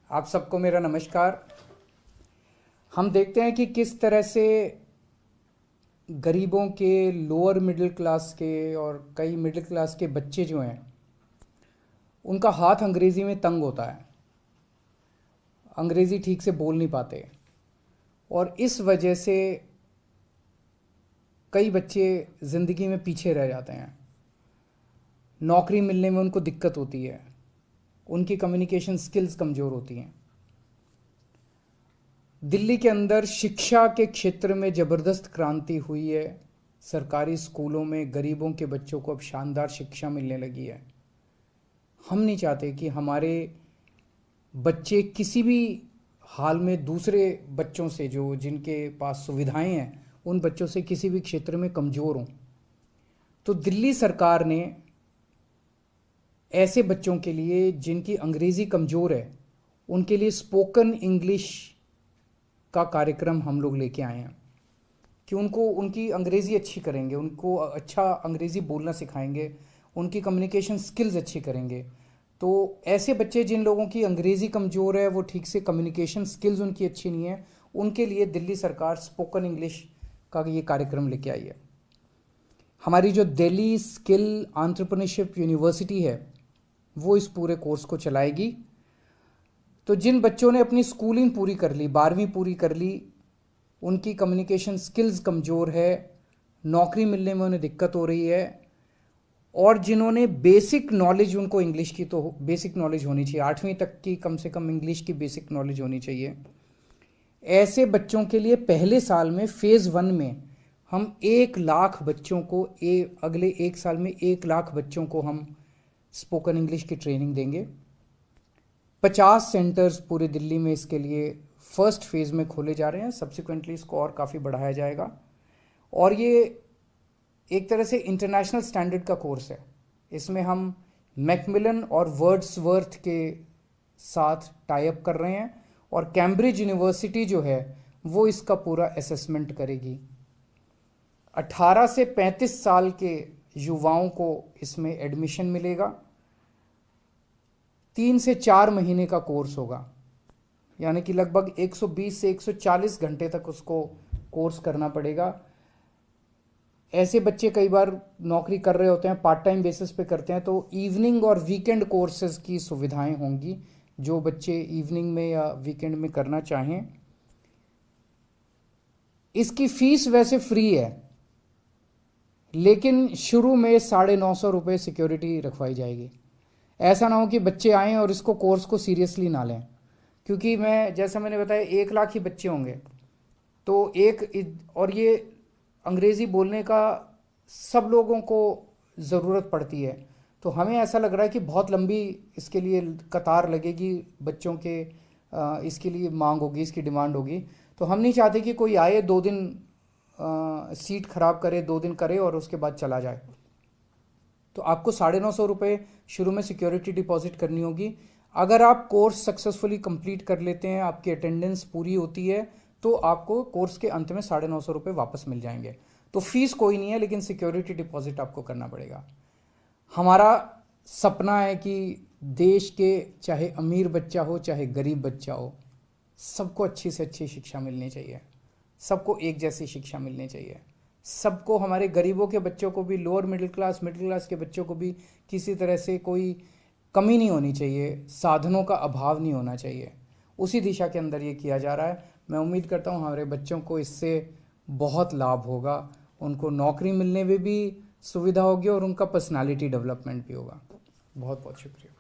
आप सबको मेरा नमस्कार। हम देखते हैं कि किस तरह से गरीबों के, लोअर मिडिल क्लास के और कई मिडिल क्लास के बच्चे जो हैं उनका हाथ अंग्रेज़ी में तंग होता है, अंग्रेज़ी ठीक से बोल नहीं पाते और इस वजह से कई बच्चे ज़िंदगी में पीछे रह जाते हैं। नौकरी मिलने में उनको दिक्कत होती है, उनकी कम्युनिकेशन स्किल्स कमज़ोर होती हैं। दिल्ली के अंदर शिक्षा के क्षेत्र में ज़बरदस्त क्रांति हुई है। सरकारी स्कूलों में गरीबों के बच्चों को अब शानदार शिक्षा मिलने लगी है। हम नहीं चाहते कि हमारे बच्चे किसी भी हाल में दूसरे बच्चों से, जो जिनके पास सुविधाएं हैं, उन बच्चों से किसी भी क्षेत्र में कमज़ोर हों। तो दिल्ली सरकार ने ऐसे बच्चों के लिए जिनकी अंग्रेज़ी कमज़ोर है, उनके लिए स्पोकन इंग्लिश का कार्यक्रम हम लोग लेके आए हैं कि उनको उनकी अंग्रेज़ी अच्छी करेंगे, उनको अच्छा अंग्रेज़ी बोलना सिखाएंगे, उनकी कम्युनिकेशन स्किल्स अच्छी करेंगे। तो ऐसे बच्चे जिन लोगों की अंग्रेज़ी कमज़ोर है, वो ठीक से कम्युनिकेशन स्किल्स उनकी अच्छी नहीं है, उनके लिए दिल्ली सरकार स्पोकन इंग्लिश का ये कार्यक्रम लेके आई है। हमारी जो दिल्ली स्किल एंटरप्रेन्योरशिप यूनिवर्सिटी है, वो इस पूरे कोर्स को चलाएगी। तो जिन बच्चों ने अपनी स्कूलिंग पूरी कर ली, 12वीं पूरी कर ली, उनकी कम्युनिकेशन स्किल्स कमज़ोर है, नौकरी मिलने में उन्हें दिक्कत हो रही है, और जिन्होंने बेसिक नॉलेज, उनको इंग्लिश की तो बेसिक नॉलेज होनी चाहिए, 8वीं तक की कम से कम इंग्लिश की बेसिक नॉलेज होनी चाहिए। ऐसे बच्चों के लिए पहले साल में फेज़ 1 में हम 1 लाख बच्चों को अगले 1 साल में 1 लाख बच्चों को हम स्पोकन इंग्लिश की ट्रेनिंग देंगे। 50 सेंटर्स पूरे दिल्ली में इसके लिए फर्स्ट फेज़ में खोले जा रहे हैं। सब्सिक्वेंटली इसको और काफ़ी बढ़ाया जाएगा और ये एक तरह से इंटरनेशनल स्टैंडर्ड का कोर्स है। इसमें हम मैकमिलन और वर्ड्सवर्थ के साथ टाई अप कर रहे हैं और कैम्ब्रिज यूनिवर्सिटी जो है वो इसका पूरा असेसमेंट करेगी। 18 से 35 साल के युवाओं को इसमें एडमिशन मिलेगा। 3 से 4 महीने का कोर्स होगा, यानी कि लगभग 120 से 140 घंटे तक उसको कोर्स करना पड़ेगा। ऐसे बच्चे कई बार नौकरी कर रहे होते हैं, पार्ट टाइम बेसिस पे करते हैं, तो इवनिंग और वीकेंड कोर्सेज की सुविधाएं होंगी जो बच्चे इवनिंग में या वीकेंड में करना चाहें। इसकी फीस वैसे फ्री है, लेकिन शुरू में 950 रुपये सिक्योरिटी रखवाई जाएगी। ऐसा ना हो कि बच्चे आएँ और इसको कोर्स को सीरियसली ना लें, क्योंकि जैसा मैंने बताया 1 लाख ही बच्चे होंगे। तो और ये अंग्रेज़ी बोलने का सब लोगों को ज़रूरत पड़ती है, तो हमें ऐसा लग रहा है कि बहुत लंबी इसके लिए कतार लगेगी, बच्चों के इसके लिए मांग होगी, इसकी डिमांड होगी। तो हम नहीं चाहते कि कोई आए, 2 दिन सीट ख़राब करे, 2 दिन करे और उसके बाद चला जाए। तो आपको 950 रुपये शुरू में सिक्योरिटी डिपॉजिट करनी होगी। अगर आप कोर्स सक्सेसफुली कंप्लीट कर लेते हैं, आपकी अटेंडेंस पूरी होती है, तो आपको कोर्स के अंत में 950 रुपये वापस मिल जाएंगे। तो फीस कोई नहीं है, लेकिन सिक्योरिटी डिपॉजिट आपको करना पड़ेगा। हमारा सपना है कि देश के चाहे अमीर बच्चा हो चाहे गरीब बच्चा हो, सबको अच्छी से अच्छी शिक्षा मिलनी चाहिए, सबको एक जैसी शिक्षा मिलनी चाहिए। सबको, हमारे गरीबों के बच्चों को भी, लोअर मिडिल क्लास के बच्चों को भी किसी तरह से कोई कमी नहीं होनी चाहिए, साधनों का अभाव नहीं होना चाहिए। उसी दिशा के अंदर ये किया जा रहा है। मैं उम्मीद करता हूँ हमारे बच्चों को इससे बहुत लाभ होगा, उनको नौकरी मिलने में भी सुविधा होगी और उनका पर्सनालिटी डेवलपमेंट भी होगा। बहुत बहुत शुक्रिया।